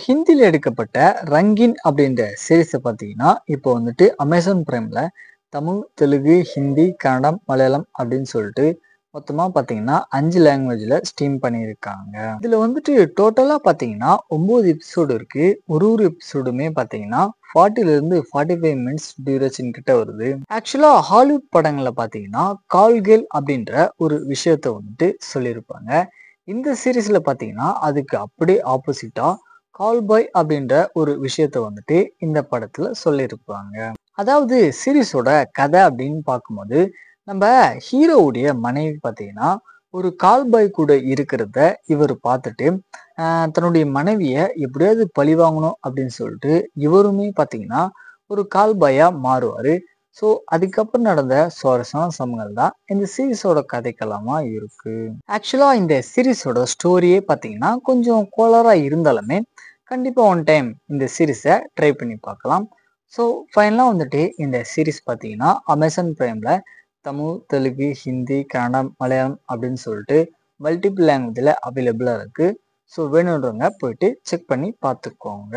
ஹிந்தில எடுக்கப்பட்ட ரங்கின் அப்படின்ற சீரிஸை பார்த்தீங்கன்னா, இப்போ வந்துட்டு அமேசான் பிரைம்ல தமிழ், தெலுங்கு, ஹிந்தி, கன்னடம், மலையாளம் அப்படின்னு சொல்லிட்டு மொத்தமா பார்த்தீங்கன்னா 5 லாங்குவேஜ்ல ஸ்ட்ரீம் பண்ணியிருக்காங்க. இதுல வந்துட்டு டோட்டலா பார்த்தீங்கன்னா 9 எபிசோடு இருக்கு. ஒரு எபிசோடுமே பார்த்தீங்கன்னா 40ல இருந்து 45 மினிட்ஸ் டியூரேஷன் கிட்ட வருது. ஆக்சுவலா ஹாலிவுட் படங்கள்ல பார்த்தீங்கன்னா கால்கேல் அப்படின்ற ஒரு விஷயத்த வந்துட்டு சொல்லியிருப்பாங்க. இந்த சீரிஸ்ல பார்த்தீங்கன்னா அதுக்கு அப்படியே ஆப்போசிட்டா கால் பாய் அப்படின்ற ஒரு விஷயத்த வந்துட்டு இந்த படத்துல சொல்லியிருப்பாங்க. அதாவது சீரிஸோட கதை அப்படின்னு பார்க்கும்போது நம்ம ஹீரோவுடைய மனைவி பார்த்தீங்கன்னா ஒரு கால் பாய் கூட இருக்கிறத இவர் பார்த்துட்டு தன்னுடைய மனைவியை எப்படியாவது பழி வாங்கணும் அப்படின்னு சொல்லிட்டு இவருமே பார்த்தீங்கன்னா ஒரு கால் பாயா மாறுவாரு. அதுக்கப்புறம் நடந்த சுவாரஸ்யமான சம்பவங்கள் தான் இந்த சீரிஸோட கதைக்களமா இருக்கு. ஆக்சுவலா இந்த சீரிஸோட ஸ்டோரியே பார்த்தீங்கன்னா கொஞ்சம் கோளாறா இருந்தாலுமே கண்டிப்பா ஒன் டைம் இந்த சீரிஸை ட்ரை பண்ணி பார்க்கலாம். ஃபைனலாக வந்துட்டு இந்த சீரிஸ் பார்த்தீங்கன்னா அமேசான் பிரைம்ல தமிழ், தெலுங்கு, ஹிந்தி, கன்னடம், மலையாளம் அப்படின்னு சொல்லிட்டு மல்டிபிள் லாங்குவேஜில் அவைலபிளாக இருக்கு. வேணுன்றவங்க போயிட்டு செக் பண்ணி பார்த்துக்கோங்க.